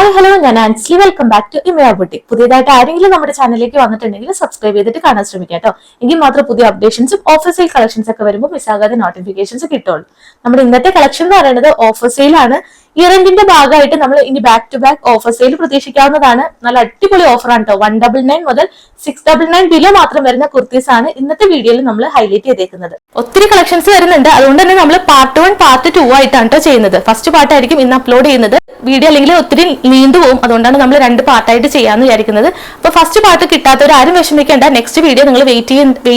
Hi hello, ഞാൻ Ansley. Welcome back to Imaya boutique. പുതിയതായിട്ട് ആരെങ്കിലും നമ്മുടെ ചാനലിലേക്ക് വന്നിട്ടുണ്ടെങ്കിൽ സബ്സ്ക്രൈബ് ചെയ്തിട്ട് കാണാൻ ശ്രമിക്കാം കേട്ടോ. എങ്കിൽ മാത്രം പുതിയ അപ്ഡേഷൻസും ഓഫർ സെയിൽ കളക്ഷൻസ് ഒക്കെ വരുമ്പോൾ മിസ്സാകാതെ നോട്ടിഫിക്കേഷൻസ് കിട്ടുള്ളൂ. നമ്മുടെ ഇന്നത്തെ കളക്ഷൻ എന്ന് പറയുന്നത് ഓഫർ സെയിലാണ്. ഇയർ എൻഡിന്റെ ഭാഗമായിട്ട് നമ്മൾ ഇനി back to back offer sale പ്രതീക്ഷിക്കാവുന്നതാണ്. നല്ല അടിപൊളി ഓഫറാണ് കേട്ടോ. 199 മുതൽ 699 ബിലോ മാത്രം വരുന്ന കുർത്തീസ് ആണ് ഇന്നത്തെ വീഡിയോയിൽ നമ്മൾ ഹൈലൈറ്റ് ചെയ്തേക്കുന്നത്. ഒത്തിരി കളക്ഷൻസ് വരുന്നുണ്ട്, അതുകൊണ്ട് തന്നെ നമ്മൾ പാർട്ട് 1 പാർട്ട് 2 ആയിട്ടാണ് കേട്ടോ ചെയ്യുന്നത്. ഫസ്റ്റ് പാർട്ടായിരിക്കും ഇന്ന് അപ്ലോഡ് ചെയ്യുന്നത്. വീഡിയോ അല്ലെങ്കിൽ ഒത്തിരി നീണ്ടു പോകും, അതുകൊണ്ടാണ് നമ്മൾ 2 പാർട്ടായിട്ട് ചെയ്യാന്ന് വിചാരിക്കുന്നത്. അപ്പൊ ഫസ്റ്റ് പാർട്ട് കിട്ടാത്തവർ ആരും വിഷമിക്കേണ്ട, നെക്സ്റ്റ് വീഡിയോ നിങ്ങൾ വെയിറ്റ്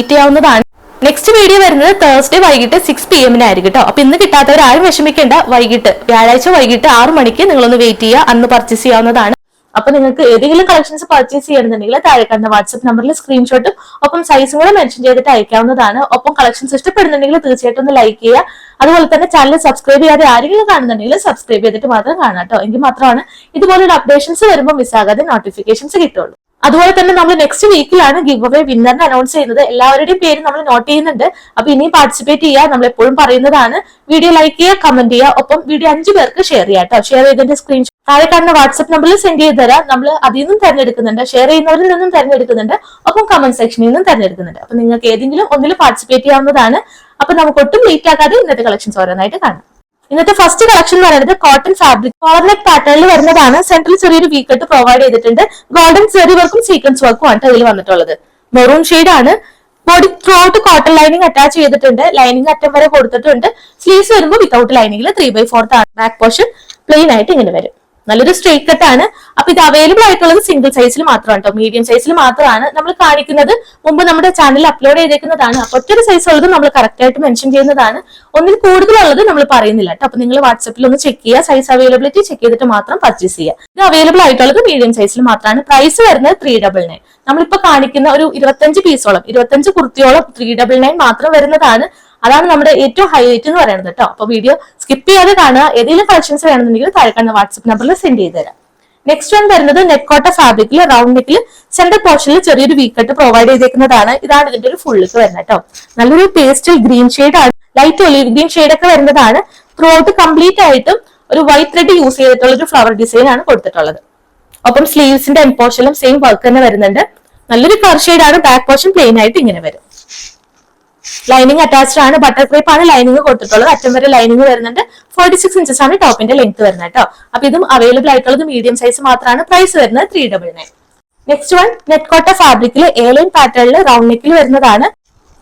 ചെയ്യാവുന്നതാണ്. നെക്സ്റ്റ് വീഡിയോ വരുന്നത് തേഴ്സ്ഡേ വൈകിട്ട് 6 PM ആയിരിക്കും കേട്ടോ. അപ്പൊ ഇന്ന് കിട്ടാത്തവർ ആരും വിഷമിക്കേണ്ട, വൈകിട്ട് വ്യാഴാഴ്ച വൈകിട്ട് 6 മണിക്ക് നിങ്ങളൊന്ന് വെയിറ്റ് ചെയ്യുക, അന്ന് പർച്ചേസ് ചെയ്യാവുന്നതാണ്. അപ്പൊ നിങ്ങൾക്ക് ഏതെങ്കിലും കളക്ഷൻസ് പർച്ചേസ് ചെയ്യണമെന്നുണ്ടെങ്കിൽ താഴെ കാണുന്ന വാട്സ്ആപ്പ് നമ്പറിൽ സ്ക്രീൻഷോട്ടും ഒപ്പം സൈസും കൂടെ മെൻഷൻ ചെയ്തിട്ട് അയക്കാവുന്നതാണ്. ഒപ്പം കളക്ഷൻസ് ഇഷ്ടപ്പെടുന്നുണ്ടെങ്കിൽ തീർച്ചയായിട്ടും ഒന്ന് ലൈക്ക് ചെയ്യുക. അതുപോലെ തന്നെ ചാനൽ സബ്സ്ക്രൈബ് ചെയ്യാതെ ആരെങ്കിലും കാണുന്നുണ്ടെങ്കിൽ സബ്സ്ക്രൈബ് ചെയ്തിട്ട് മാത്രം കാണാം കേട്ടോ. എങ്കിൽ മാത്രമാണ് ഇതുപോലുള്ള അപ്ഡേഷൻസ് വരുമ്പോൾ മിസ്സാകാതെ നോട്ടിഫിക്കേഷൻസ് കിട്ടുള്ളൂ. അതുപോലെ തന്നെ നമ്മൾ നെക്സ്റ്റ് വീക്കിലാണ് ഗിവ് അവേ വിന്നറിനെ അനൗൺസ് ചെയ്യുന്നത്. എല്ലാവരുടെയും പേര് നമ്മൾ നോട്ട് ചെയ്യുന്നുണ്ട്. അപ്പൊ ഇനി പാർട്ടിസിപ്പേറ്റ് ചെയ്യുക. നമ്മൾ എപ്പോഴും പറയുന്നതാണ്, വീഡിയോ ലൈക്ക് ചെയ്യുക, കമന്റ് ചെയ്യുക, ഒപ്പം വീഡിയോ 5 പേർക്ക് ഷെയർ ചെയ്യാം കേട്ടോ. ഷെയർ ചെയ്തതിന്റെ സ്ക്രീൻഷോട്ട് താഴെ കാണുന്ന വാട്സ്ആപ്പ് നമ്പറിൽ സെൻഡ് ചെയ്ത് തരാം. നമ്മൾ അതിൽ നിന്നും തെരഞ്ഞെടുക്കുന്നുണ്ട്, ഷെയർ ചെയ്യുന്നവരിൽ നിന്നും തെരഞ്ഞെടുക്കുന്നുണ്ട്, ഒപ്പം കമന്റ് സെക്ഷനിൽ നിന്നും തെരഞ്ഞെടുക്കുന്നുണ്ട്. അപ്പൊ നിങ്ങൾക്ക് ഏതെങ്കിലും ഒന്നിൽ പാർട്ടിസിപ്പേറ്റ് ചെയ്യാവുന്നതാണ്. അപ്പൊ നമുക്ക് ഒട്ടും ലേറ്റ് ആക്കാതെ ഇന്നത്തെ കളക്ഷൻസ് ഓരോന്നായിട്ട് കാണാം. ഇന്നത്തെ ഫസ്റ്റ് കളക്ഷൻ എന്ന് പറയുന്നത് കോട്ടൺ ഫാബ്രിക് കോളർ നെക്ക് പാറ്റേണിൽ വരുന്നതാണ്. സെന്ററിൽ ചെറിയൊരു വീക്കട്ട് പ്രൊവൈഡ് ചെയ്തിട്ടുണ്ട്. ഗോൾഡൻ സെറി വർക്കും സീക്വൻസ് വർക്കും ആണ് ഇതിൽ വന്നിട്ടുള്ളത്. മെറൂൺ ഷെയ്ഡ് ആണ്. Body through out cotton lining attach ചെയ്തിട്ടുണ്ട്. ലൈനിങ് അറ്റം വരെ കൊടുത്തിട്ടുണ്ട്. സ്ലീവ്സ് വരുമ്പോൾ വിത്തൗട്ട് ലൈനിങ്ങിൽ 3/4 ആണ്. ബാക്ക് പോർഷൻ പ്ലെയിൻ ആയിട്ട് ഇങ്ങനെ വരും. നല്ലൊരു സ്ട്രെയിറ്റ് കട്ട് ആണ്. അപ്പൊ ഇത് അവൈലബിൾ ആയിട്ടുള്ളത് സിംഗിൾ സൈസിൽ മാത്രമാണ് കേട്ടോ. മീഡിയം സൈസിൽ മാത്രമാണ് നമ്മൾ കാണിക്കുന്നത്. മുമ്പ് നമ്മുടെ ചാനലിൽ അപ്ലോഡ് ചെയ്തേക്കുന്നതാണ്. അപ്പൊ ഒറ്റൊരു സൈസ് ഉള്ളത് നമ്മൾ കറക്റ്റ് ആയിട്ട് മെൻഷൻ ചെയ്യുന്നതാണ്. ഒന്നിൽ കൂടുതലുള്ളത് നമ്മൾ പറയുന്നില്ല കേട്ടോ. അപ്പൊ നിങ്ങൾ വാട്സ്ആപ്പിൽ ഒന്ന് ചെക്ക് ചെയ്യുക, സൈസ് അവൈലബിലിറ്റി ചെക്ക് ചെയ്തിട്ട് മാത്രം പർച്ചേസ് ചെയ്യുക. ഇത് അവൈലബിൾ ആയിട്ടുള്ളത് മീഡിയം സൈസിൽ മാത്രമാണ്. പ്രൈസ് വരുന്നത് 399. നമ്മളിപ്പോ കാണിക്കുന്ന ഒരു 25 പീസോളം 25 കുർത്തിയോളം 399 മാത്രം വരുന്നതാണ്. അതാണ് നമ്മുടെ ഏറ്റവും ഹൈലൈറ്റ് എന്ന് പറയുന്നത് കേട്ടോ. അപ്പൊ വീഡിയോ സ്കിപ്പ് ചെയ്യാതെ കാണുക. ഏതെങ്കിലും കളക്ഷൻസ് വേണമെന്നുണ്ടെങ്കിൽ താഴെ കാണുന്ന വാട്സ്ആപ്പ് നമ്പറിൽ സെൻഡ് ചെയ്ത് തരാം. നെക്സ്റ്റ് വൺ വരുന്നത് നെക്കോട്ട ഫാബ്രിക്കിൽ റൗണ്ട് നെക്കിൽ സെന്റർ പോർഷനിൽ ചെറിയൊരു വീക്കട്ട് പ്രൊവൈഡ് ചെയ്തേക്കുന്നതാണ്. ഇതാണ് ഇതിന്റെ ഒരു ഫുൾ ലുക്ക് വരുന്നത് കേട്ടോ. നല്ലൊരു പേസ്റ്റൽ ഗ്രീൻ ഷെയ്ഡ് ആണ്, ലൈറ്റ് ഒലിവ് ഗ്രീൻ ഷെയ്ഡ് ഒക്കെ വരുന്നതാണ്. ത്രൂ ഔട്ട് കംപ്ലീറ്റ് ആയിട്ടും ഒരു വൈറ്റ് ത്രെഡ് യൂസ് ചെയ്തിട്ടുള്ള ഒരു ഫ്ലവർ ഡിസൈൻ ആണ് കൊടുത്തിട്ടുള്ളത്. ഒപ്പം സ്ലീവ്സിന്റെ എൻ പോർഷനിലും സെയിം വർക്ക് തന്നെ വരുന്നുണ്ട്. നല്ലൊരു കളർ ഷെയ്ഡ് ആണ്. ബാക്ക് പോർഷൻ പ്ലെയിൻ ആയിട്ട് ഇങ്ങനെ വരും. ലൈനിങ് അറ്റാച്ച്ഡ് ആണ്. ബട്ടർ ക്രേപ്പ് ആണ് ലൈനിങ് കൊടുത്തിട്ടുള്ളത്. അറ്റം വരെ ലൈനിങ് വരുന്നുണ്ട്. 46 ഇഞ്ചസ് ആണ് ടോപ്പിന്റെ ലെങ്ത് വരുന്നത് കേട്ടോ. അപ്പൊ ഇതും അവൈലബിൾ ആയിട്ടുള്ളത് മീഡിയം സൈസ് മാത്രമാണ്. പ്രൈസ് വരുന്നത് 399. നെക്സ്റ്റ് വൺ നെറ്റ്കോട്ട ഫാബ്രിക്കിൽ എയർലൈൻ പാറ്റേണിൽ റൗണ്ട് നെക്കിൽ വരുന്നതാണ്.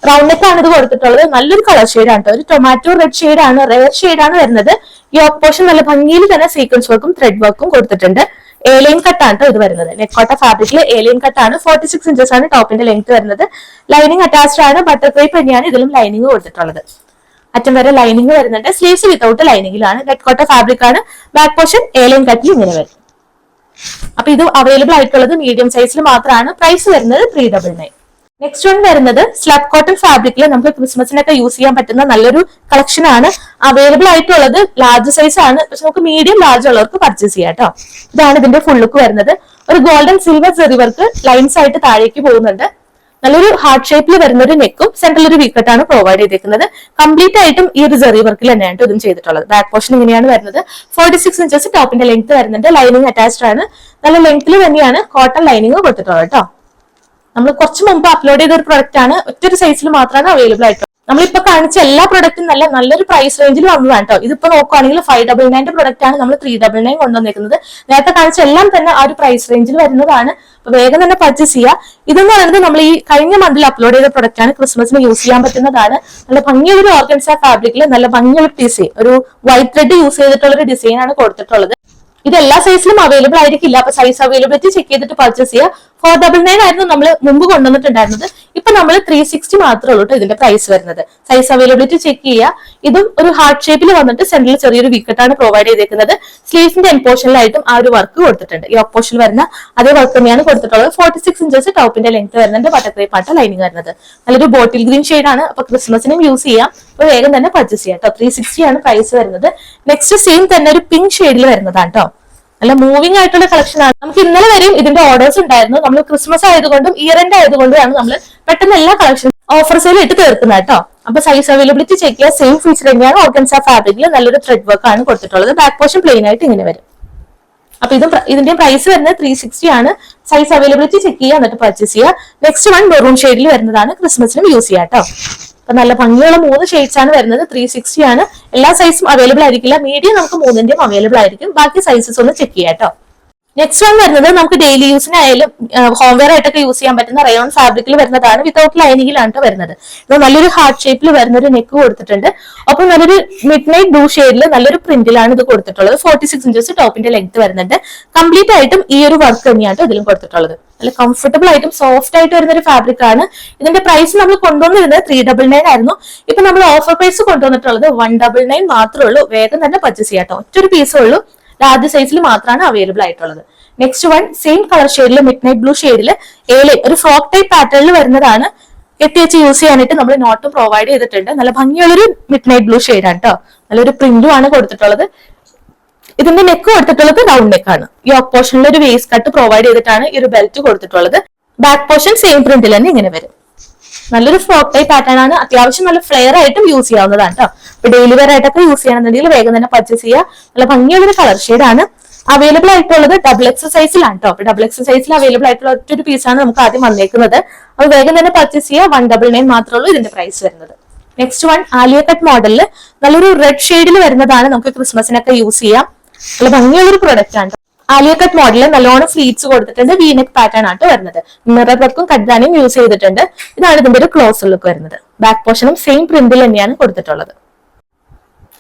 റൗണ്ട് നെക്ക് ആണ് ഇത് കൊടുത്തിട്ടുള്ളത്. നല്ലൊരു കളർ ഷെയ്ഡ് ആണ്. ഒരു ടൊമാറ്റോ റെഡ് ഷെയ്ഡ് ആണ്, റെയർ ഷെയ്ഡ് ആണ് വരുന്നത്. ഈ ഓപ്പോഷൻ നല്ല ഭംഗിയിൽ തന്നെ സീക്വൻസ് വർക്കും ത്രെഡ് വർക്കും കൊടുത്തിട്ടുണ്ട്. ഏലൈൻ കട്ടാണ് ഇത് വരുന്നത്. നെക്കോട്ട ഫാബ്രിക്കിൽ ഏലൈൻ കട്ടാണ്. 46 ഇഞ്ചസ് ആണ് ടോപ്പിന്റെ ലെങ്ത് വരുന്നത്. ലൈനിങ് അറ്റാച്ച്ഡ് ആണ്. ബട്ടർ ക്രേപ്പ് തന്നെയാണ് ഇതിലും ലൈനിങ് കൊടുത്തിട്ടുള്ളത്. അറ്റം വരെ ലൈനിങ് വരുന്നുണ്ട്. സ്ലീവ്സ് വിത്തൗട്ട് ലൈനിങ്ങിലാണ്. നെക്കോട്ട ഫാബ്രിക് ആണ്. ബാക്ക് പോർഷൻ ഏലൈൻ കട്ടിൽ ഇങ്ങനെ വരും. അപ്പൊ ഇത് അവൈലബിൾ ആയിട്ടുള്ളത് മീഡിയം സൈസിൽ മാത്രമാണ്. പ്രൈസ് വരുന്നത് 399. നെക്സ്റ്റ് വൺ വരുന്നത് സ്ലബ് കോട്ടൺ ഫാബ്രിക്കിൽ നമുക്ക് ക്രിസ്മസിനൊക്കെ യൂസ് ചെയ്യാൻ പറ്റുന്ന നല്ലൊരു കളക്ഷൻ ആണ്. അവൈലബിൾ ആയിട്ടുള്ളത് ലാർജ് സൈസ് ആണ്. പക്ഷെ നമുക്ക് മീഡിയം ലാർജ് ഉള്ളവർക്ക് പർച്ചേസ് ചെയ്യാം കേട്ടോ. ഇതാണ് ഇതിന്റെ ഫുൾ ലുക്ക് വരുന്നത്. ഒരു ഗോൾഡൻ സിൽവർ സെറി വർക്ക് ലൈൻസ് ആയിട്ട് താഴേക്ക് പോകുന്നുണ്ട്. നല്ലൊരു ഹാർട്ട് ഷേപ്പിൽ വരുന്ന ഒരു നെക്കും സെന്ററിൽ ഒരു വീക്കട്ടാണ് പ്രൊവൈഡ് ചെയ്തിരിക്കുന്നത്. കംപ്ലീറ്റ് ആയിട്ടും ഈ ഒരു സെറി വർക്കിൽ തന്നെയാണ് ഇതും ചെയ്തിട്ടുള്ളത്. ബാക്ക് പോർഷൻ ഇങ്ങനെയാണ് വരുന്നത്. 46 ഇഞ്ചസ് ടോപ്പിന്റെ ലെങ്ത് വരുന്നുണ്ട്. ലൈനിങ് അറ്റാച്ച്ഡ് ആണ്. നല്ല ലെങ്ത്തിൽ തന്നെയാണ് കോട്ടൺ ലൈനിങ് കൊടുത്തിട്ടുള്ളത് കേട്ടോ. നമ്മൾ കുറച്ച് മുമ്പ് അപ്ലോഡ് ചെയ്ത ഒരു പ്രൊഡക്റ്റ് ആണ്. ഒറ്റൊരു സൈസിൽ മാത്രമാണ് അവൈലബിൾ ആയിട്ടുള്ളത്. നമ്മളിപ്പോ കാണിച്ച എല്ലാ പ്രൊഡക്റ്റും നല്ലൊരു പ്രൈസ് റേഞ്ചിൽ വന്നതാണ് കേട്ടോ. ഇതിപ്പോ നോക്കുകയാണെങ്കിൽ 599 പ്രൊഡക്റ്റ് ആണ് നമ്മൾ 399 കൊണ്ടുവന്നിരിക്കുന്നത്. നേരത്തെ കാണിച്ച എല്ലാം തന്നെ ആ ഒരു പ്രൈസ് റേഞ്ചിൽ വരുന്നതാണ്. അപ്പൊ വേഗം തന്നെ പർച്ചേസ് ചെയ്യുക. ഇതെന്ന് പറയുന്നത് നമ്മൾ ഈ കഴിഞ്ഞ മന്തിൽ അപ്ലോഡ് ചെയ്ത പ്രൊഡക്റ്റ് ആണ്. ക്രിസ്മസിന് യൂസ് ചെയ്യാൻ പറ്റുന്നതാണ്. നല്ല ഭംഗിയൊരു ഓർഗൻസ ഫാബ്രിക്കിൽ നല്ല ഭംഗിയുള്ള ഡിസൈൻ, ഒരു വൈറ്റ് ത്രെഡ് യൂസ് ചെയ്തിട്ടുള്ള ഒരു ഡിസൈൻ ആണ് കൊടുത്തിട്ടുള്ളത്. ഇത് എല്ലാ സൈസിലും അവൈലബിൾ ആയിരിക്കില്ല. അപ്പൊ സൈസ് അവൈലബിലിറ്റി ചെക്ക് ചെയ്തിട്ട് പർച്ചേസ് ചെയ്യുക. 499 ആയിരുന്നു നമ്മൾ മുമ്പ് കൊണ്ടുവന്നിട്ടുണ്ടായിരുന്നത്. ഇപ്പൊ നമ്മൾ 360 മാത്രമേ ഉള്ളൂ ഇതിന്റെ പ്രൈസ് വരുന്നത്. സൈസ് അവൈലബിലിറ്റി ചെക്ക് ചെയ്യുക. ഇതും ഒരു ഹാർട്ട് ഷേപ്പിൽ വന്നിട്ട് സെന്ററിൽ ചെറിയൊരു വിക്കറ്റാണ് പ്രൊവൈഡ് ചെയ്തേക്കുന്നത്. സ്ലീവ്സിന്റെ എൻ പോർഷനിലായിട്ടും ആ ഒരു വർക്ക് കൊടുത്തിട്ടുണ്ട്. ഈ ഓപ്പോഷനിൽ വരുന്ന അതേ വർക്ക് തന്നെയാണ് കൊടുത്തിട്ടുള്ളത്. 46 ഇഞ്ചസ് ടോപ്പിന്റെ ലെങ്ത് വരുന്നുണ്ട്. ബട്ടർ ക്രേപ്പ് ആണ് ലൈനിങ് വരുന്നത്. നല്ലൊരു ബോട്ടിൽ ഗ്രീൻ ഷെയ്ഡ് ആണ്. അപ്പൊ ക്രിസ്മസിനും യൂസ് ചെയ്യാം. അപ്പൊ വേഗം തന്നെ പർച്ചേസ് ചെയ്യാം കേട്ടോ. 360 ആണ് പ്രൈസ് വരുന്നത്. നെക്സ്റ്റ് സെയിം തന്നെ ഒരു പിങ്ക് ഷെയ്ഡിൽ വരുന്നതാണ് കേട്ടോ. നല്ല മൂവിംഗ് ആയിട്ടുള്ള കളക്ഷൻ ആണ്. നമുക്ക് ഇന്നലെ വരെയും ഇതിന്റെ ഓർഡേഴ്സ് ഉണ്ടായിരുന്നു. നമ്മൾ ക്രിസ്മസ് ആയതുകൊണ്ടും ഇയർ എൻഡ് ആയതുകൊണ്ടുമാണ് നമ്മൾ പെട്ടെന്ന് എല്ലാ കളക്ഷൻ ഓഫർ സെയിൽ ഇട്ട് തീർക്കുന്നത് കേട്ടോ. അപ്പൊ സൈസ് അവൈലബിലിറ്റി ചെക്ക് ചെയ്യുക. സെയിം ഫീച്ചർ തന്നെയാണ്. ഓർഗൻസ ഫാബ്രിക്കിൽ നല്ലൊരു ത്രെഡ് വർക്ക് ആണ് കൊടുത്തിട്ടുള്ളത്. ബാക്ക് പോർഷൻ പ്ലെയിൻ ആയിട്ട് ഇങ്ങനെ വരും. അപ്പൊ ഇതിന്റെ പ്രൈസ് വരുന്നത് 360 ആണ്. സൈസ് അവൈലബിലിറ്റി ചെക്ക് ചെയ്യുക, എന്നിട്ട് പർച്ചേസ് ചെയ്യുക. നെക്സ്റ്റ് വൺ മെറൂൺ ഷെയ്ഡിൽ വരുന്നതാണ്, ക്രിസ്മസിനും യൂസ് ചെയ്യാം കേട്ടോ. അപ്പൊ നല്ല ഭംഗിയുള്ള 3 ഷെയ്ഡ്സ് ആണ് വരുന്നത്. 360 ആണ്. എല്ലാ സൈസും അവൈലബിൾ ആയിരിക്കില്ല. മീഡിയം നമുക്ക് 3ന്റെയും അവൈലബിൾ ആയിരിക്കും. ബാക്കി സൈസസ് ഒന്ന് ചെക്ക് ചെയ്യാം കേട്ടോ. നെക്സ്റ്റ് വൺ വരുന്നത് നമുക്ക് ഡെയിലി യൂസിനായാലും ഹോംവെയർ ആയിട്ടൊക്കെ യൂസ് ചെയ്യാൻ പറ്റുന്ന റയോൺ ഫാബ്രിക്കിൽ വരുന്നതാണ്. വിതൗട്ട് ലൈനിങ്ങിലാണ് വരുന്നത്. ഇത് നല്ലൊരു ഹാർട്ട് ഷേപ്പിൽ വരുന്നൊരു നെക്ക് കൊടുത്തിട്ടുണ്ട്. ഒപ്പം നല്ലൊരു മിഡ് നൈറ്റ് ബ്ലൂ ഷെയ്ഡിൽ നല്ലൊരു പ്രിന്റിലാണ് ഇത് കൊടുത്തിട്ടുള്ളത്. 46 ഇഞ്ചസ് ടോപ്പിന്റെ ലെങ്ത് വരുന്നുണ്ട്. കംപ്ലീറ്റ് ആയിട്ടും ഈ ഒരു വർക്ക് തന്നെയാണ് ഇതിലും കൊടുത്തിട്ടുള്ളത്. നല്ല കംഫർട്ടബിൾ ആയിട്ടും സോഫ്റ്റ് ആയിട്ട് വരുന്ന ഒരു ഫാബ്രിക് ആണ്. ഇതിന്റെ പ്രൈസ് നമ്മൾ കൊണ്ടുവന്നിരുന്നത് 399 ആയിരുന്നു. ഇപ്പൊ നമ്മൾ ഓഫർ പ്രൈസ് കൊണ്ടുവന്നിട്ടുള്ളത് 199 മാത്രമേ ഉള്ളൂ. വേഗം തന്നെ പർച്ചേസ് ചെയ്യാം കേട്ടോ. ഒറ്റൊരു പീസേ ഉള്ളൂ. ലാർജ് സൈസിൽ മാത്രമാണ് അവൈലബിൾ ആയിട്ടുള്ളത്. നെക്സ്റ്റ് വൺ സെയിം കളർ ഷെയ്ഡിൽ മിഡ് നൈറ്റ് ബ്ലൂ ഷെയ്ഡിൽ ഒരു ഫ്രോക്ക് ടൈപ്പ് പാറ്റേണിൽ വരുന്നതാണ്. കെട്ടി വെച്ച് യൂസ് ചെയ്യാനായിട്ട് നമ്മൾ നോട്ടും പ്രൊവൈഡ് ചെയ്തിട്ടുണ്ട്. നല്ല ഭംഗിയുള്ളൊരു മിഡ് നൈറ്റ് ബ്ലൂ ഷെയ്ഡാണ് കേട്ടോ. നല്ലൊരു പ്രിന്റും ആണ് കൊടുത്തിട്ടുള്ളത്. ഇതിന്റെ നെക്ക് കൊടുത്തിട്ടുള്ളത് റൗണ്ട് നെക്ക് ആണ്. യോക്ക് പോർഷനിൽ ഒരു വേസ്റ്റ് കട്ട് പ്രൊവൈഡ് ചെയ്തിട്ടാണ് ഈ ഒരു ബെൽറ്റ് കൊടുത്തിട്ടുള്ളത്. ബാക്ക് പോർഷൻ സെയിം പ്രിന്റിൽ തന്നെ ഇങ്ങനെ വരും. നല്ലൊരു ഫ്രോക്ക് ടൈപ്പ് പാറ്റേൺ ആണ്. അത്യാവശ്യം നല്ല ഫ്ലെയർ ആയിട്ടും യൂസ് ചെയ്യാവുന്നതാണ് കേട്ടോ. ഇപ്പൊ ഡെയിലി വെയർ ആയിട്ടൊക്കെ യൂസ് ചെയ്യണമെന്നുണ്ടെങ്കിൽ വേഗം തന്നെ പർച്ചേസ് ചെയ്യുക. നല്ല ഭംഗിയുള്ളൊരു കളർ ഷെയ്ഡാണ്. അവൈലബിൾ ആയിട്ടുള്ളത് ഡബിൾ എക്സ് സൈസിലാണ് കേട്ടോ. അപ്പൊ ഡബിൾ എക്സ് സൈസിൽ അവൈലബിൾ ആയിട്ടുള്ള ഒറ്റൊരു പീസാണ് നമുക്ക് ആദ്യം വന്നേക്കുന്നത്. അപ്പൊ വേഗം തന്നെ പർച്ചേസ് ചെയ്യുക. 199 മാത്രമേ ഉള്ളൂ ഇതിന്റെ പ്രൈസ് വരുന്നത്. നെക്സ്റ്റ് വൺ ആലിയ കട്ട് മോഡലിൽ നല്ലൊരു റെഡ് ഷെയ്ഡിൽ വരുന്നതാണ്. നമുക്ക് ക്രിസ്മസിനൊക്കെ യൂസ് ചെയ്യാം. നല്ല ഭംഗിയുള്ളൊരു പ്രൊഡക്റ്റ് ആണ്. ആലിയ കട്ട് മോഡലിൽ നല്ലോണം ഫ്ലീറ്റ്സ് കൊടുത്തിട്ടുണ്ട്. വീനെക്ക് പാറ്റേൺ ആണ് വരുന്നത്. മിറർ വർക്കും കട്ട്ദാനിയും യൂസ് ചെയ്തിട്ടുണ്ട്. ഇതാണ് ഇതിന്റെ ഒരു ക്ലോസ് ലുക്ക് വരുന്നത്. ബാക്ക് പോർഷനും സെയിം പ്രിന്റിൽ തന്നെയാണ് കൊടുത്തിട്ടുള്ളത്.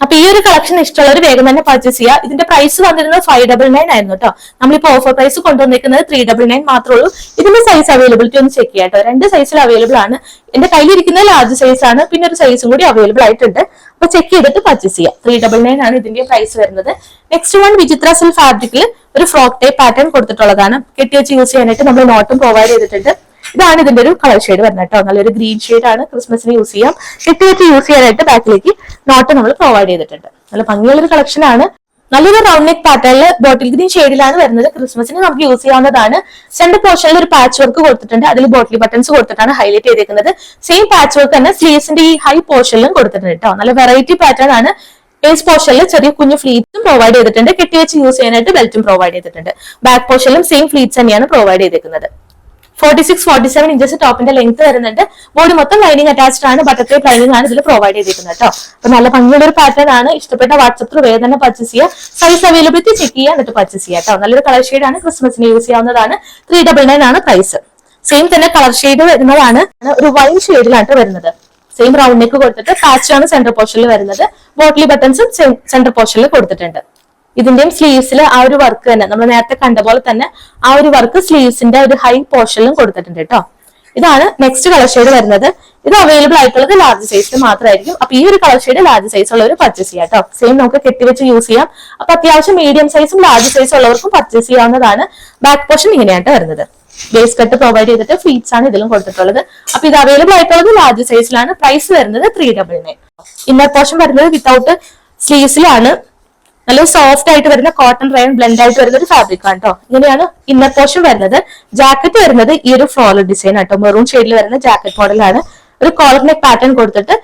അപ്പൊ ഈ ഒരു കളക്ഷൻ ഇഷ്ടമുള്ളവർ വേഗം തന്നെ പർച്ചേസ് ചെയ്യുക. ഇതിന്റെ പ്രൈസ് വന്നിരുന്നത് 599 ആയിരുന്നു കേട്ടോ. നമ്മളിപ്പോ ഓഫർ പ്രൈസ് കൊണ്ടുവന്നിരിക്കുന്നത് 399 മാത്രമേ ഉള്ളൂ. ഇതിന്റെ സൈസ് അവൈലബിലിറ്റി ഒന്ന് ചെക്ക് ചെയ്യാം കേട്ടോ. 2 സൈസിൽ അവൈലബിൾ ആണ്. എന്റെ കയ്യിലിരിക്കുന്ന ലാർജ് സൈസ് ആണ്. പിന്നെ ഒരു സൈസും കൂടി അവൈലബിൾ ആയിട്ടുണ്ട്. അപ്പൊ ചെക്ക് ചെയ്തിട്ട് പർച്ചേസ് ചെയ്യാം. 399 ആണ് ഇതിന്റെ പ്രൈസ് വരുന്നത്. നെക്സ്റ്റ് വൺ വിചിത്ര സിൽക്ക് ഫാബ്രിക്കിൽ ഒരു ഫ്രോക്ക് ടൈപ്പ് പാറ്റേൺ കൊടുത്തിട്ടുള്ളതാണ്. കെട്ടി വെച്ച് യൂസ് ചെയ്യാനായിട്ട് നമ്മൾ നോട്ടും പ്രൊവൈഡ് ചെയ്തിട്ടുണ്ട്. ഇതാണ് ഇതിന്റെ ഒരു കളർ ഷെയ്ഡ് വരുന്നത് കേട്ടോ. നല്ലൊരു ഗ്രീൻ ഷെയ്ഡ് ആണ്. ക്രിസ്മസിന് യൂസ് ചെയ്യാം. കെട്ടി വെച്ച് യൂസ് ചെയ്യാനായിട്ട് ബാക്കിലേക്ക് നോട്ട് നമ്മൾ പ്രൊവൈഡ് ചെയ്തിട്ടുണ്ട്. നല്ല ഭംഗിയുള്ളൊരു കളക്ഷൻ ആണ്. നല്ലൊരു റൗണ്ട് നെക്ക് പാറ്റേണിൽ ബോട്ടിൽ ഗ്രീൻ ഷെയ്ഡിലാണ് വരുന്നത്. ക്രിസ്മസിന് നമുക്ക് യൂസ് ചെയ്യാവുന്നതാണ്. സെന്റർ പോർഷനിൽ ഒരു പാച്ച് വർക്ക് കൊടുത്തിട്ടുണ്ട്. അതിൽ ബോട്ടിൽ ബട്ടൺസ് കൊടുത്തിട്ടാണ് ഹൈലൈറ്റ് ചെയ്തേക്കുന്നത്. സെയിം പാച്ച് വർക്ക് തന്നെ സ്ലീവ്സിന്റെ ഈ ഹൈ പോർഷനിലും കൊടുത്തിട്ടുണ്ട് കേട്ടോ. നല്ല വെറൈറ്റി പാറ്റേൺ ആണ്. ബേസ് പോർഷനിൽ ചെറിയ കുഞ്ഞു ഫ്ലീറ്റ്സും പ്രൊവൈഡ് ചെയ്തിട്ടുണ്ട്. കെട്ടി വെച്ച് യൂസ് ചെയ്യാനായിട്ട് ബെൽറ്റും പ്രൊവൈഡ് ചെയ്തിട്ടുണ്ട്. ബാക്ക് പോർഷനിലും സെയിം ഫ്ലീറ്റ്സ് തന്നെയാണ് പ്രൊവൈഡ് ചെയ്തേക്കുന്നത്. 46-47 ഇഞ്ചസ് ടോപ്പിന്റെ ലെങ്ത് വരുന്നുണ്ട്. ബോഡി മൊത്തം ലൈനിങ് അറ്റാച്ച്ഡ് ആണ്. ബട്ടർഫ്ലൈ ലൈനിങ് ആണ് ഇതിൽ പ്രൊവൈഡ് ചെയ്തിരിക്കുന്നത് കേട്ടോ. അപ്പൊ നല്ല ഭംഗിയുള്ള ഒരു പാറ്റേൺ ആണ്. ഇഷ്ടപ്പെട്ട വാട്സപ്പിൽ വേഗം തന്നെ പർച്ചേസ് ചെയ്യുക. സൈസ് അവൈലബിലിറ്റി ചെക്ക് ചെയ്യുക, എന്നിട്ട് പർച്ചേസ് ചെയ്യുക കേട്ടോ. നല്ലൊരു കളർ ഷെയ്ഡ് ആണ്. ക്രിസ്മസിന് യൂസ് ചെയ്യാവുന്നതാണ്. 399 ആണ് പ്രൈസ്. സെയിം തന്നെ കളർ ഷെയ്ഡ് വരുന്നതാണ്. ഒരു വൈൻ ഷെയ്ഡിലാണ് വരുന്നത്. സെയിം റൗണ്ട് നെക്ക് കൊടുത്തിട്ട് പാച്ച് ആണ് സെന്റർ പോർഷനിൽ വരുന്നത്. ബോട്ടിൽ ബട്ടൺസും സെന്റർ പോർഷനിൽ കൊടുത്തിട്ടുണ്ട്. ഇതിന്റെയും സ്ലീവ്സിൽ ആ ഒരു വർക്ക് തന്നെ നമ്മൾ നേരത്തെ കണ്ട പോലെ തന്നെ ആ ഒരു വർക്ക് സ്ലീവ്സിന്റെ ഒരു ഹൈ പോർഷനിലും കൊടുത്തിട്ടുണ്ട് കേട്ടോ. ഇതാണ് നെക്സ്റ്റ് കളർ ഷെയ്ഡ് വരുന്നത്. ഇത് അവൈലബിൾ ആയിട്ടുള്ളത് ലാർജ് സൈസിൽ മാത്രമായിരിക്കും. അപ്പൊ ഈ ഒരു കളർ ഷെയ്ഡ് ലാർജ് സൈസ് ഉള്ളവർ പർച്ചേസ് ചെയ്യാം കേട്ടോ. സെയിം നമുക്ക് കെട്ടിവെച്ച് യൂസ് ചെയ്യാം. അപ്പൊ അത്യാവശ്യം മീഡിയം സൈസും ലാർജ് സൈസും ഉള്ളവർക്കും പർച്ചേസ് ചെയ്യാവുന്നതാണ്. ബാക്ക് പോർഷൻ ഇങ്ങനെയാണ് വരുന്നത്. ബേസ് കട്ട് പ്രൊവൈഡ് ചെയ്തിട്ട് ഫ്ലീറ്റ്സ് ആണ് ഇതിലും കൊടുത്തിട്ടുള്ളത്. അപ്പൊ ഇത് അവൈലബിൾ ആയിട്ടുള്ളത് ലാർജ് സൈസിലാണ്. പ്രൈസ് വരുന്നത് 399. ഇന്നർ പോർഷൻ വരുന്നത് വിത്തൗട്ട് സ്ലീവ്സിലാണ്. നല്ല സോഫ്റ്റ് ആയിട്ട് വരുന്ന കോട്ടൺ റയോൺ ബ്ലെൻഡ് ആയിട്ട് വരുന്ന ഒരു ഫാബ്രിക് ആണ് കേട്ടോ. ഇങ്ങനെയാണ് ഇന്നർ പോർഷൻ വരുന്നത്. ജാക്കറ്റ് വരുന്നത് ഈ ഒരു ഫ്ലോറൽ ഡിസൈൻ ആട്ടോ. മെറൂൺ ഷെയ്ഡിൽ വരുന്ന ജാക്കറ്റ് മോഡലാണ്. ഒരു കോളർ നെക്ക് പാറ്റേൺ കൊടുത്തിട്ട്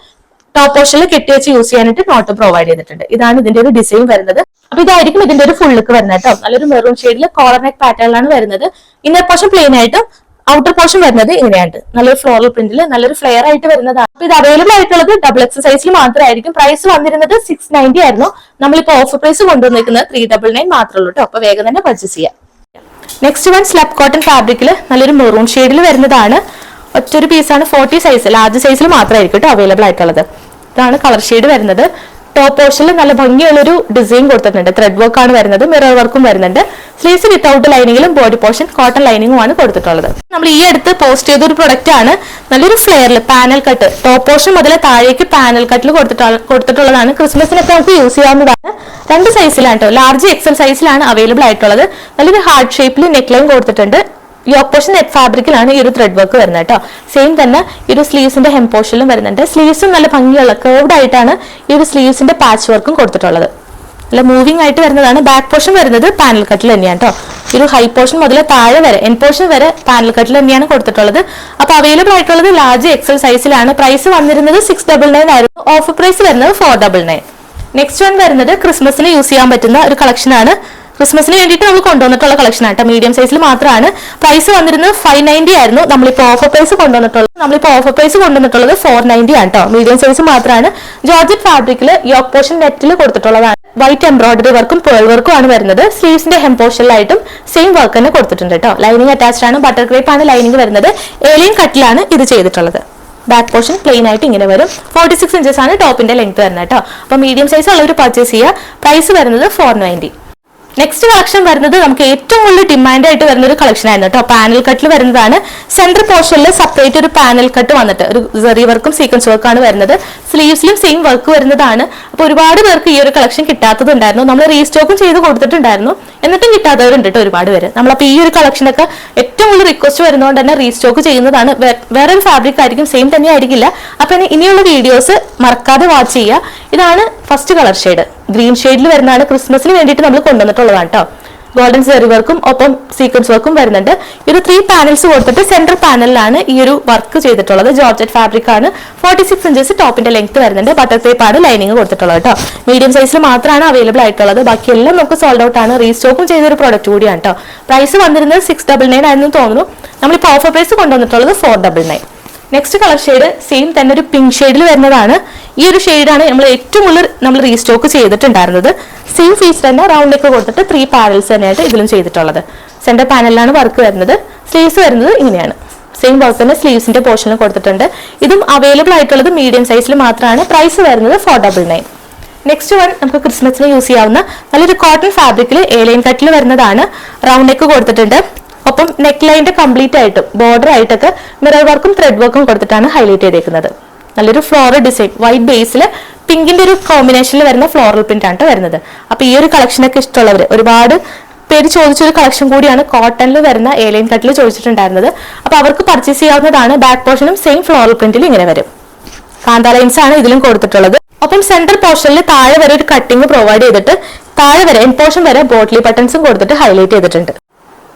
ടോപ്പ് പോർഷനിൽ കെട്ടി വെച്ച് യൂസ് ചെയ്യാനായിട്ട് നോട്ട് പ്രൊവൈഡ് ചെയ്തിട്ടുണ്ട്. ഇതാണ് ഇതിന്റെ ഒരു ഡിസൈൻ വരുന്നത്. അപ്പൊ ഇതായിരിക്കും ഇതിന്റെ ഒരു ഫുൾ ലുക്ക് വരുന്നത് കേട്ടോ. നല്ലൊരു മെറൂൺ ഷെയ്ഡിൽ കോളർ നെക്ക് പാറ്റേണിലാണ് വരുന്നത്. ഇന്നർ പോർഷൻ പ്ലെയിൻ ആയിട്ടും ഔട്ടർ പോർഷൻ വരുന്നത് ഇങ്ങനെയാണ്. നല്ലൊരു ഫ്ലോറൽ പ്രിന്റിൽ നല്ലൊരു ഫ്ലെയർ ആയിട്ട് വരുന്നതാണ്. അപ്പൊ ഇത് അവൈലബിൾ ആയിട്ടുള്ളത് ഡബിൾ എക്സ് സൈസിൽ മാത്രമായിരിക്കും. പ്രൈസ് വന്നിരുന്നത് 690 ആയിരുന്നു. നമ്മളിപ്പോ ഓഫർ പ്രൈസ് കൊണ്ടുവന്നിരിക്കുന്നത് 399 മാത്രമേ ഉള്ളൂ കേട്ടോ. അപ്പൊ വേഗം തന്നെ പർച്ചേസ് ചെയ്യാം. നെക്സ്റ്റ് വൺ സ്ലബ് കോട്ടൺ ഫാബ്രിക്കിൽ നല്ലൊരു മെറൂൺ ഷെയ്ഡിൽ വരുന്നതാണ്. ഒറ്റൊരു പീസാണ്. 40 സൈസ് ലാർജ് സൈസിൽ മാത്രമായിരിക്കും കേട്ടോ അവൈലബിൾ ആയിട്ടുള്ളത്. ഇതാണ് കളർ ഷെയ്ഡ് വരുന്നത്. ടോപ്പ് പോർഷനിൽ നല്ല ഭംഗിയുള്ളൊരു ഡിസൈൻ കൊടുത്തിട്ടുണ്ട്. ത്രെഡ് വർക്ക് ആണ് വരുന്നത്. മിറർ വർക്കും വരുന്നുണ്ട്. സ്ലീവ്സ് വിത്തൗട്ട് ലൈനിങ്ങിലും ബോഡി പോർഷൻ കോട്ടൺ ലൈനിങ്ങും ആണ് കൊടുത്തിട്ടുള്ളത്. നമ്മൾ ഈ അടുത്ത് പോസ്റ്റ് ചെയ്ത ഒരു പ്രൊഡക്റ്റ് ആണ്. നല്ലൊരു ഫ്ലെയറിൽ പാനൽ കട്ട് ടോപ്പ് പോർഷൻ മുതൽ താഴേക്ക് പാനൽ കട്ടിൽ കൊടുത്തിട്ടുള്ളതാണ്. ക്രിസ്മസിനൊക്കെ നമുക്ക് യൂസ് ചെയ്യാവുന്നതാണ്. 2 സൈസിലാണ് കേട്ടോ. ലാർജ് എക്സൽ സൈസിലാണ് അവൈലബിൾ ആയിട്ടുള്ളത്. നല്ലൊരു ഹാർട്ട് ഷേപ്പിൽ നെക്ക് ലൈൻ കൊടുത്തിട്ടുണ്ട്. യോക്ക് പോർഷൻ നെറ്റ് ഫാബ്രിക്കിലാണ് ഈ ഒരു ത്രെഡ് വർക്ക് വരുന്നത് കേട്ടോ. സെയിം തന്നെ ഈ ഒരു സ്ലീവ്സിന്റെ ഹെം പോർഷനിലും വരുന്നുണ്ട്. സ്ലീവ്സും നല്ല ഭംഗിയുള്ള കേർവ്ഡ് ആയിട്ടാണ് ഈ ഒരു സ്ലീവ്സിന്റെ പാച്ച് വർക്കും കൊടുത്തിട്ടുള്ളത്. നല്ല മൂവിംഗ് ആയിട്ട് വരുന്നതാണ്. ബാക്ക് പോർഷൻ വരുന്നത് പാനൽ കട്ടിൽ തന്നെയാണ് കേട്ടോ. ഈ ഒരു ഹൈ പോർഷൻ മുതൽ താഴെ വരെ എൻ പോർഷൻ വരെ പാനൽ കട്ടിൽ തന്നെയാണ് കൊടുത്തിട്ടുള്ളത്. അപ്പൊ അവൈലബിൾ ആയിട്ടുള്ളത് ലാർജ് എക്സൽ സൈസിലാണ്. പ്രൈസ് വന്നിരുന്നത് 699 ആയിരുന്നു. ഓഫർ പ്രൈസ് വരുന്നത് 499. നെക്സ്റ്റ് വൺ വരുന്നത് ക്രിസ്മസിന് യൂസ് ചെയ്യാൻ പറ്റുന്ന ഒരു കളക്ഷൻ ആണ്. ക്രിസ്മസിന് വേണ്ടിയിട്ട് നമ്മൾ കൊണ്ടുവന്നിട്ടുള്ള കളക്ഷൻ ആട്ടോ. മീഡിയം സൈസിൽ മാത്രമാണ്. പ്രൈസ് വന്നിരുന്നത് 590 ആയിരുന്നു. നമ്മളിപ്പോൾ ഓഫർ പ്രൈസ് കൊണ്ടുവന്നിട്ടുള്ളത് 490 ആണ് കേട്ടോ. മീഡിയം സൈസ് മാത്രമാണ്. ജോർജറ്റ് ഫാബ്രിക്കിൽ യോക്ക് പോർഷൻ നെറ്റിൽ കൊടുത്തിട്ടുള്ളതാണ്. വൈറ്റ് എംബ്രോയിഡറി വർക്കും പേൾ വർക്കും ആണ് വരുന്നത്. സ്ലീവ്സിന്റെ hem പോർഷനിലായിട്ടും സെയിം വർക്ക് തന്നെ കൊടുത്തിട്ടുണ്ട് കേട്ടോ. ലൈനിങ് അറ്റാച്ച്ഡ് ആണ്. ബട്ടർ ക്രേപ്പ് ആണ് ലൈനിങ് വരുന്നത്. ഏലിയൻ കട്ടിലാണ് ഇത് ചെയ്തിട്ടുള്ളത്. ബാക്ക് പോർഷൻ പ്ലെയിൻ ആയിട്ട് ഇങ്ങനെ വരും. 46 ഇഞ്ചസ് ആണ് ടോപ്പിന്റെ ലെങ്ത് വരുന്നത് കേട്ടോ. അപ്പൊ മീഡിയം സൈസ് ഉള്ളവർ പർച്ചേസ് ചെയ്യുക. പ്രൈസ് വരുന്നത് 490. നെക്സ്റ്റ് കളക്ഷൻ വരുന്നത് നമുക്ക് ഏറ്റവും കൂടുതൽ ഡിമാൻഡ് ആയിട്ട് വരുന്ന ഒരു കളക്ഷൻ ആയിരുന്നു കേട്ടോ. പാനൽ കട്ടിൽ വരുന്നതാണ്. സെന്റർ പോർഷനിൽ സെപ്പറേറ്റ് ഒരു പാനൽ കട്ട് വന്നിട്ട് ഒരു സെറി വർക്കും സീക്വൻസ് വർക്കാണ് വരുന്നത്. സ്ലീവ്സിലും സെയിം വർക്ക് വരുന്നതാണ്. അപ്പൊ ഒരുപാട് പേർക്ക് ഈ ഒരു കളക്ഷൻ കിട്ടാത്തതുണ്ടായിരുന്നു. നമ്മൾ റീസ്റ്റോക്കും ചെയ്ത് കൊടുത്തിട്ടുണ്ടായിരുന്നു. എന്നിട്ടും കിട്ടാത്തവരുണ്ട് കേട്ടോ ഒരുപാട് പേര്. നമ്മളപ്പോൾ ഈ ഒരു കളക്ഷനൊക്കെ ഏറ്റവും കൂടുതൽ റിക്വസ്റ്റ് വരുന്നതുകൊണ്ട് തന്നെ റീസ്റ്റോക്ക് ചെയ്യുന്നതാണ്. വേറൊരു ഫാബ്രിക് ആയിരിക്കും, സെയിം തന്നെ ആയിരിക്കില്ല. അപ്പൊ ഇനിയുള്ള വീഡിയോസ് മറക്കാതെ വാച്ച് ചെയ്യുക. ഇതാണ് ഫസ്റ്റ് കളർ ഷെയ്ഡ്. ഗ്രീൻ ഷെയ്ഡിൽ വരുന്നതാണ്. ക്രിസ്മസിന് വേണ്ടിയിട്ട് നമ്മൾ കൊണ്ടുവന്നിട്ടുള്ളതാണ് കേട്ടോ. ഗോൾഡൻ സെറി വർക്കും ഒപ്പം സീക്വൻസ് വർക്കും വരുന്നുണ്ട്. ഈ ഒരു 3 പാനൽസ് കൊടുത്തിട്ട് സെന്റർ പാനലിലാണ് ഈ ഒരു വർക്ക് ചെയ്തിട്ടുള്ളത്. ജോർജറ്റ് ഫാബ്രിക് ആണ്. 46 ഇഞ്ചസ് ടോപ്പിന്റെ ലെങ്ത് വരുന്നുണ്ട്. ബട്ടർ ക്രേപ്പ് ആണ് ലൈനിങ് കൊടുത്തിട്ടുള്ളത് കേട്ടോ. മീഡിയം സൈസിൽ മാത്രമാണ് അവൈലബിൾ ആയിട്ടുള്ളത്. ബാക്കിയെല്ലാം നമുക്ക് സോൾഡ് ഔട്ട് ആണ്. റീസ്റ്റോക്കും ചെയ്തൊരു പ്രോഡക്റ്റ് കൂടിയാണ് കേട്ടോ. പ്രൈസ് വന്നിരുന്നത് 699 ആയിരുന്നു തോന്നുന്നു. നമ്മളിപ്പോൾ ഓഫർ പ്രൈസ് കൊണ്ടുവന്നിട്ടുള്ളത് 499. നെക്സ്റ്റ് കളർ ഷെയ്ഡ് സെയിം തന്നെ ഒരു പിങ്ക് ഷെയ്ഡിൽ വരുന്നതാണ്. ഈ ഒരു ഷെയ്ഡാണ് നമ്മൾ ഏറ്റവും കൂടുതൽ നമ്മൾ റീസ്റ്റോക്ക് ചെയ്തിട്ടുണ്ടായിരുന്നത്. സെയിം ഫീസ് തന്നെ റൗണ്ട് നെക്ക് കൊടുത്തിട്ട് 3 പാനൽസ് തന്നെയായിട്ട് ഇതിലും ചെയ്തിട്ടുള്ളത്. സെന്റർ പാനലിലാണ് വർക്ക് വരുന്നത്. സ്ലീവ്സ് വരുന്നത് ഇങ്ങനെയാണ്. സെയിം വർക്ക് തന്നെ സ്ലീവ്സിന്റെ പോർഷനിൽ കൊടുത്തിട്ടുണ്ട്. ഇതും അവൈലബിൾ ആയിട്ടുള്ളത് മീഡിയം സൈസിൽ മാത്രമാണ്. പ്രൈസ് വരുന്നത് 499. നെക്സ്റ്റ് വൺ നമുക്ക് ക്രിസ്മസിന് യൂസ് ചെയ്യാവുന്ന നല്ലൊരു കോട്ടൺ ഫാബ്രിക്കിൽ ഏലൈൻ കട്ടിൽ വരുന്നതാണ്. റൗണ്ട് നെക്ക് കൊടുത്തിട്ടുണ്ട്. ഒപ്പം നെക്ക് ലൈനിന്റെ കംപ്ലീറ്റ് ആയിട്ടും ബോർഡർ ആയിട്ടൊക്കെ മിറർ വർക്കും ത്രെഡ് വർക്കും കൊടുത്തിട്ടാണ് ഹൈലൈറ്റ് ചെയ്തേക്കുന്നത്. നല്ലൊരു ഫ്ലോറൽ ഡിസൈൻ വൈറ്റ് ബേസിൽ പിങ്കിന്റെ ഒരു കോമ്പിനേഷനിൽ വരുന്ന ഫ്ലോറൽ പ്രിന്റ് ആണ് വരുന്നത്. അപ്പൊ ഈ ഒരു കളക്ഷനൊക്കെ ഇഷ്ടമുള്ളവർ ഒരുപാട് പേര് ചോദിച്ചൊരു കളക്ഷൻ കൂടിയാണ്. കോട്ടണിൽ വരുന്ന ഏലൈൻ കട്ടിൽ ചോദിച്ചിട്ടുണ്ടായിരുന്നത്. അപ്പൊ അവർക്ക് പർച്ചേസ് ചെയ്യാവുന്നതാണ്. ബാക്ക് പോർഷനും സെയിം ഫ്ലോറൽ പ്രിന്റിൽ ഇങ്ങനെ വരും. കാന്ത ലൈൻസ് ആണ് ഇതിലും കൊടുത്തിട്ടുള്ളത്. ഒപ്പം സെന്റർ പോർഷനിൽ താഴെ വരെ ഒരു കട്ടിങ് പ്രൊവൈഡ് ചെയ്തിട്ട് താഴെ വരെ എൻ പോർഷൻ വരെ ബോട്ട്ലി ബട്ടൺസും കൊടുത്തിട്ട് ഹൈലൈറ്റ് ചെയ്തിട്ടുണ്ട്.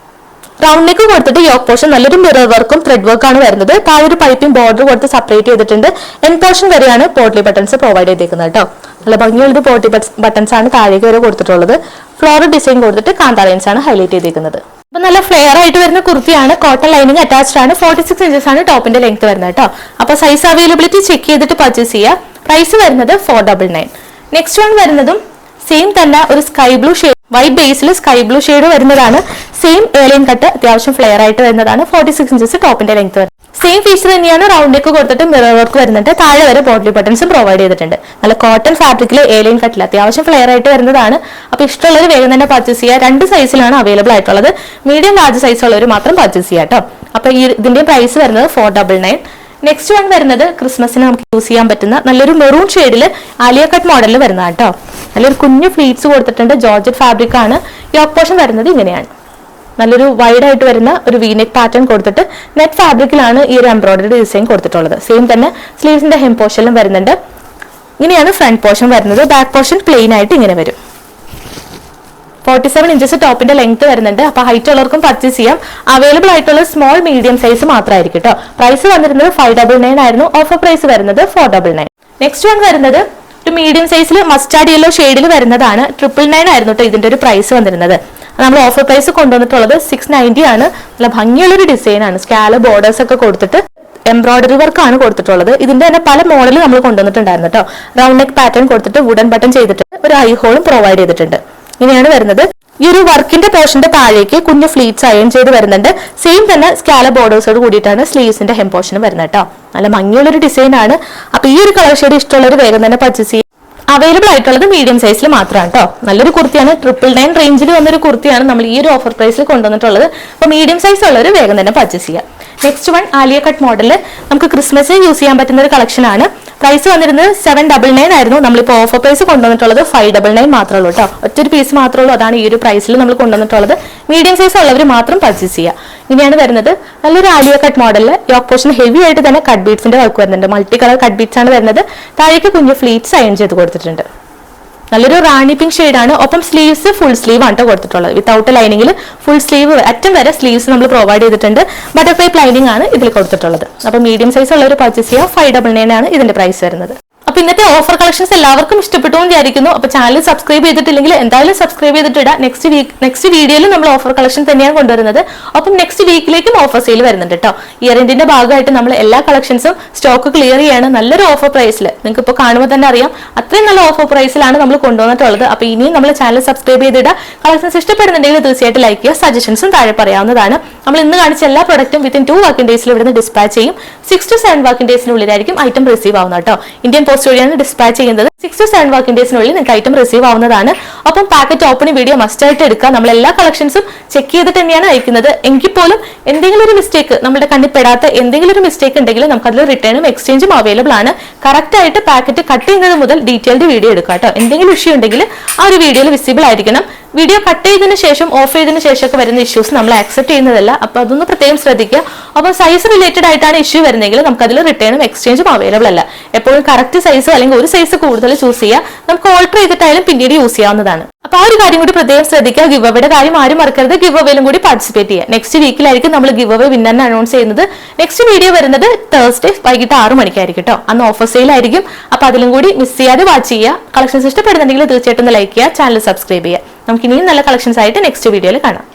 റൗണ്ട് നെക്ക് കൊടുത്തിട്ട് യോക്ക് പോർഷൻ നല്ലൊരു മിറർ വർക്കും ത്രെഡ് വർക്കാണ് വരുന്നത്. താഴെ ഒരു പൈപ്പിംഗ് ബോർഡർ കൊടുത്ത് സെപ്പറേറ്റ് ചെയ്തിട്ടുണ്ട്. എൻ പോർഷൻ വരെയാണ് പോട്ട്ലി ബട്ടൺസ് പ്രൊവൈഡ് ചെയ്തേക്കുന്നത് കേട്ടോ. നല്ല ഭംഗിയുള്ളൊരു പോട്ട്ലി ബട്ടൺസ് ആണ് താഴേക്ക് വരെ കൊടുത്തിട്ടുള്ളത്. ഫ്ലോറൽ ഡിസൈൻ കൊടുത്തിട്ട് കാന്ത ലൈൻസ് ആണ് ഹൈലൈറ്റ് ചെയ്തേക്കുന്നത്. അപ്പൊ നല്ല ഫ്ലെയർ ആയിട്ട് വരുന്ന കുർത്തിയാണ്. കോട്ടൺ ലൈനിങ് അറ്റാച്ച്ഡ് ആണ്. 46 ഇഞ്ചസ് ആണ് ടോപ്പിന്റെ ലെങ്ത് വരുന്നത് കേട്ടോ. അപ്പൊ സൈസ് അവൈലബിലിറ്റി ചെക്ക് ചെയ്തിട്ട് പർച്ചേസ് ചെയ്യുക. പ്രൈസ് വരുന്നത് 499. നെക്സ്റ്റ് വൺ വരുന്നതും സെയിം തന്നെ ഒരു സ്കൈ ബ്ലൂ ഷെയ്ഡ് വൈറ്റ് ബേസിൽ സ്കൈ ബ്ലൂ ഷെയ്ഡ് വരുന്നതാണ്. സെയിം ഏലിയൻ കട്ട് അത്യാവശ്യം ഫ്ലെയർ ആയിട്ട് വരുന്നതാണ്. 46 ഇഞ്ചസ് ടോപ്പിന്റെ ലെങ്ത് വരുന്നത്. സെയിം ഫീച്ചർ തന്നെയാണ്. റൗണ്ട് നെക്ക് കൊടുത്തിട്ട് മിറർ വർക്ക് വരുന്നുണ്ട്. താഴെ വരെ പോട്ട്ലി ബട്ടൺസും പ്രൊവൈഡ് ചെയ്തിട്ടുണ്ട്. നല്ല കോട്ടൺ ഫാബ്രിക്കിൽ ഏലിയൻ കട്ടിൽ അത്യാവശ്യം ഫ്ലെയർ ആയിട്ട് വരുന്നതാണ്. അപ്പൊ ഇഷ്ടമുള്ളവർ വേഗം തന്നെ പർച്ചേസ് ചെയ്യുക. 2 സൈസിലാണ് അവൈലബിൾ ആയിട്ടുള്ളത്. മീഡിയം ലാർജ് സൈസ് ഉള്ളവർ മാത്രം പർച്ചേസ് ചെയ്യാം കേട്ടോ. അപ്പൊ ഇതിന്റെ പ്രൈസ് വരുന്നത് 499. നെക്സ്റ്റ് വൺ വരുന്നത് ക്രിസ്മസിന് നമുക്ക് യൂസ് ചെയ്യാൻ പറ്റുന്ന നല്ലൊരു മെറൂൺ ഷെയ്ഡിൽ ആലിയ കട്ട് മോഡലിൽ വരുന്നതാണ് കേട്ടോ. നല്ലൊരു കുഞ്ഞു ഫ്ലീറ്റ്സ് കൊടുത്തിട്ടുണ്ട്. ജോർജറ്റ് ഫാബ്രിക് ആണ്. യോക്ക് പോർഷൻ വരുന്നത് ഇങ്ങനെയാണ്. നല്ലൊരു വൈഡ് ആയിട്ട് വരുന്ന ഒരു വീനെക്ക് പാറ്റേൺ കൊടുത്തിട്ട് നെറ്റ് ഫാബ്രിക്കിലാണ് ഈ ഒരു എംബ്രോയിഡറി ഡിസൈൻ കൊടുത്തിട്ടുള്ളത്. സെയിം തന്നെ സ്ലീവ്സിന്റെ ഹെം പോർഷനിലും വരുന്നുണ്ട്. ഇങ്ങനെയാണ് ഫ്രണ്ട് പോർഷൻ വരുന്നത്. ബാക്ക് പോർഷൻ പ്ലെയിൻ ആയിട്ട് ഇങ്ങനെ വരും. 47 ഇഞ്ചസ് ടോപ്പിന്റെ ലെങ്ത് വരുന്നുണ്ട്. അപ്പൊ ഹൈറ്റ് ഉള്ളവർക്കും പർച്ചേസ് ചെയ്യാം. അവൈലബിൾ ആയിട്ടുള്ള സ്മോൾ മീഡിയം സൈസ് മാത്രമായിരിക്കും കേട്ടോ. പ്രൈസ് വന്നിരുന്നത് 599 ആയിരുന്നു. ഓഫർ പ്രൈസ് വരുന്നത് 499. നെക്സ്റ്റ് വൺ വരുന്നത് ഒരു മീഡിയം സൈസിൽ മസ്റ്റാർഡ് യെല്ലോ ഷെയ്ഡിൽ വരുന്നതാണ്. 999 ആയിരുന്നു കേട്ടോ ഇതിന്റെ ഒരു പ്രൈസ് വന്നിരുന്നത്. നമ്മൾ ഓഫർ പ്രൈസ് കൊണ്ടുവന്നിട്ടുള്ളത് 690 ആണ്. നല്ല ഭംഗിയുള്ളൊരു ഡിസൈൻ ആണ്. സ്കാലപ്പ് ബോർഡേഴ്സ് ഒക്കെ കൊടുത്തിട്ട് എംബ്രോയിഡറി വർക്ക് ആണ് കൊടുത്തിട്ടുള്ളത്. ഇതിന്റെ തന്നെ പല മോഡലും നമ്മൾ കൊണ്ടുവന്നിട്ടുണ്ടായിരുന്നു കേട്ടോ. റൗണ്ട് നെക്ക് പാറ്റേൺ കൊടുത്തിട്ട് വുഡൻ ബട്ടൺ ചെയ്തിട്ട് ഒരു ഐ ഹോളും പ്രൊവൈഡ് ചെയ്തിട്ടുണ്ട്. ഇങ്ങനെയാണ് വരുന്നത്. ഈ ഒരു വർക്കിന്റെ പോർഷന്റെ താഴേക്ക് കുഞ്ഞു ഫ്ലീറ്റ്സ് അയൺ ചെയ്ത് വരുന്നുണ്ട്. സെയിം തന്നെ സ്കാലപ്പ് ബോർഡേഴ്സോട് കൂടിയിട്ടാണ് സ്ലീവ്സിന്റെ ഹെം പോർഷൻ വരുന്നത് കേട്ടോ. നല്ല ഭംഗിയുള്ളൊരു ഡിസൈൻ ആണ്. അപ്പൊ ഈ ഒരു കളർ ഷെയ്ഡ് ഇഷ്ടമുള്ളവർ വേഗം തന്നെ പർച്ചേസ് ചെയ്യും. അവൈലബിൾ ആയിട്ടുള്ളത് മീഡിയം സൈസിൽ മാത്രമാണ് കേട്ടോ. നല്ലൊരു കുർത്തിയാണ്. 999 റേഞ്ചിൽ വന്നൊരു കുർത്തിയാണ് നമ്മൾ ഈ ഒരു ഓഫർ പ്രൈസിൽ കൊണ്ടുവന്നിട്ടുള്ളത്. അപ്പൊ മീഡിയം സൈസ് ഉള്ളവർ വേഗം തന്നെ പർച്ചേസ് ചെയ്യാം. നെക്സ്റ്റ് വൺ ആലിയ കട്ട് മോഡലിൽ നമുക്ക് ക്രിസ്മസിന് യൂസ് ചെയ്യാൻ പറ്റുന്ന ഒരു കളക്ഷൻ ആണ്. പ്രൈസ് വന്നിരുന്നത് 799 ആയിരുന്നു. നമ്മളിപ്പോൾ ഓഫർ പ്രൈസ് കൊണ്ടുവന്നിട്ടുള്ളത് 599 മാത്രമേ ഉള്ളൂ കേട്ടോ. ഒറ്റൊരു പീസ് മാത്രമേ ഉള്ളൂ. അതാണ് ഈ ഒരു പ്രൈസിൽ നമ്മൾ കൊണ്ടുവന്നിട്ടുള്ളത്. മീഡിയം സൈസ് ഉള്ളവർ മാത്രം പർച്ചേസ് ചെയ്യുക. ഇങ്ങനെയാണ് വരുന്നത്. നല്ലൊരു ആലിയ കട്ട് മോഡലിൽ യോക്ക് പോർഷൻ ഹെവി ആയിട്ട് തന്നെ കട്ട് ബീഡ്സിന്റെ വർക്ക് വരുന്നുണ്ട്. മൾട്ടി കളർ കട്ട് ബീഡ്സ് ആണ് വരുന്നത്. താഴേക്ക് കുഞ്ഞു ഫ്ലീറ്റ്സ് അയൺ ചെയ്ത് കൊടുത്തിട്ടുണ്ട്. നല്ലൊരു റാണി പിങ്ക് ഷെയ്ഡാണ്. ഒപ്പം സ്ലീവ്സ് ഫുൾ സ്ലീവ് ആണ് കൊടുത്തിട്ടുള്ളത്. വിത്തൗട്ട് ലൈനിങ്ങിൽ ഫുൾ സ്ലീവ് അറ്റം വരെ സ്ലീവ്സ് നമ്മൾ പ്രൊവൈഡ് ചെയ്തിട്ടുണ്ട്. ബട്ടർഫ്ലൈ ലൈനിങ് ആണ് ഇതിൽ കൊടുത്തിട്ടുള്ളത്. അപ്പൊ മീഡിയം സൈസ് ഉള്ളവർ പർച്ചേസ് ചെയ്യുക. 599 ആണ് ഇതിന്റെ പ്രൈസ് വരുന്നത്. അപ്പൊ അപ്പൊ ഇന്നത്തെ ഓഫർ കളക്ഷൻസ് എല്ലാവർക്കും ഇഷ്ടപ്പെട്ടു എന്ന് വിചാരിക്കുന്നു. അപ്പൊ ചാനൽ സബ്സ്ക്രൈബ് ചെയ്തിട്ടില്ലെങ്കിൽ എന്തായാലും സബ്സ്ക്രൈബ് ചെയ്തിട്ടിടാം. നെക്സ്റ്റ് വീഡിയോയിൽ നമ്മൾ ഓഫർ കളക്ഷൻ തന്നെയാണ് കൊണ്ടുവരുന്നത്. അപ്പം നെക്സ്റ്റ് വീക്കിലേക്കും ഓഫർ സെയിൽ വരുന്നുണ്ട് കേട്ടോ. ഇയർ എൻഡിന്റെ ഭാഗമായിട്ട് നമ്മൾ എല്ലാ കളക്ഷൻസും സ്റ്റോക്ക് ക്ലിയർ ചെയ്യാണ് നല്ലൊരു ഓഫർ പ്രൈസിൽ. നിങ്ങൾക്ക് ഇപ്പോൾ കാണുമ്പോൾ തന്നെ അറിയാം അത്രയും നല്ല ഓഫർ പ്രൈസിലാണ് നമ്മൾ കൊണ്ടുവന്നിട്ടുള്ളത്. അപ്പൊ ഇനിയും നമ്മൾ ചാനൽ സബ്സ്ക്രൈബ് ചെയ്തിടുക. കളക്ഷൻസ് ഇഷ്ടപ്പെടുന്നുണ്ടെങ്കിൽ തീർച്ചയായിട്ടും ലൈക്ക് ചെയ്യുക. സജഷൻസും താഴെ പറയാവുന്നതാണ്. നമ്മൾ ഇന്ന് കാണിച്ച എല്ലാ പ്രൊഡക്റ്റും വിത്തിൻ 2 വർക്കിംഗ് ഡേയ്സിൽ ഇവിടുന്ന് ഡിസ്പാച്ച് ചെയ്യും. 6 to 7 വർക്കിംഗ് ഡേയ്സിനുള്ളിലായിരിക്കും ഐറ്റം റിസീവ് ആവുന്നത് കേട്ടോ. ഇന്ത്യൻ പോസ്റ്റ് വഴിയാണ് ഡിസ്പാച്ച് ചെയ്യുന്നത്. 6 to 7 വർക്കിംഗ് ഡേയ്സിനുള്ളിൽ നിങ്ങൾക്ക് ഐറ്റം റിസീവ് ആവുന്നതാണ്. അപ്പം പാക്കറ്റ് ഓപ്പണിംഗ് വീഡിയോ മസ്റ്റ് ആയിട്ട് എടുക്കുക. നമ്മൾ എല്ലാ കളക്ഷൻസും ചെക്ക് ചെയ്തിട്ട് തന്നെയാണ് അയക്കുന്നത്. എങ്കിൽ പോലും എന്തെങ്കിലും ഒരു മിസ്റ്റേക്ക് നമ്മുടെ കണ്ണിൽ പെടാത്ത എന്തെങ്കിലും ഒരു മിസ്റ്റേക്ക് ഉണ്ടെങ്കിൽ നമുക്ക് അതിൽ റിട്ടേണും എക്സ്ചേഞ്ചും അവൈലബിൾ ആണ്. കറക്റ്റ് ആയിട്ട് പാക്കറ്റ് കട്ട് ചെയ്യുന്നത് മുതൽ ഡീറ്റെയിൽഡ് വീഡിയോ എടുക്കുക കേട്ടോ. എന്തെങ്കിലും ഇഷ്യൂ ഉണ്ടെങ്കിൽ ആ ഒരു വീഡിയോയിൽ വിസിബിൾ ആയിരിക്കണം. വീഡിയോ കട്ട് ചെയ്തതിനു ശേഷം ഓഫ് ചെയ്തതിനു ശേഷമൊക്കെ വരുന്ന ഇഷ്യൂസ് നമ്മൾ ആക്സെപ്റ്റ് ചെയ്യുന്നതല്ല. അപ്പൊ അതൊന്ന് പ്രത്യേകം ശ്രദ്ധിക്കുക. അപ്പോൾ സൈസ് റിലേറ്റഡ് ആയിട്ടാണ് ഇഷ്യൂ വരുന്നതെങ്കിൽ നമുക്ക് അതിൽ റിട്ടേണും എക്സ്ചേഞ്ചും അവൈലബിൾ അല്ല. എപ്പോഴും കറക്റ്റ് സൈസ് അല്ലെങ്കിൽ ഒരു സൈസ് കൂടുതൽ ചൂസ് ചെയ്യുക. നമുക്ക് ഓൾട്ടർ ചെയ്തിട്ടായാലും പിന്നീട് യൂസ് ചെയ്യാവുന്നതാണ്. അപ്പൊ ആ ഒരു കാര്യം കൂടി പ്രത്യേകം ശ്രദ്ധിക്കുക. ഗിവ് അവയുടെ കാര്യം ആരും മറക്കരുത്. ഗിവ് അവയിലും കൂടി പാർട്ടിസിപ്പേറ്റ് ചെയ്യുക. നെക്സ്റ്റ് വീക്കിലായിരിക്കും നമ്മൾ ഗിവ് അവ വിന്നറിനെ അനൗൺസ് ചെയ്യുന്നത്. നെക്സ്റ്റ് വീഡിയോ വരുന്നത് തേഴ്സ്ഡേ വൈകിട്ട് 6 മണിക്കായിരിക്കും കേട്ടോ. അന്ന് ഓഫർ സെയിൽ ആയിരിക്കും. അപ്പൊ അതിലും കൂടി മിസ് ചെയ്യാതെ വാച്ച് ചെയ്യുക. കളക്ഷൻസ് ഇഷ്ടപ്പെടുന്നുണ്ടെങ്കിൽ തീർച്ചയായിട്ടും ലൈക്ക് ചെയ്യുക, ചാനൽ സബ്സ്ക്രൈബ് ചെയ്യുക. നമുക്ക് ഇനിയും നല്ല കളക്ഷൻസ് ആയിട്ട് നെക്സ്റ്റ് വീഡിയോയിൽ കാണാം.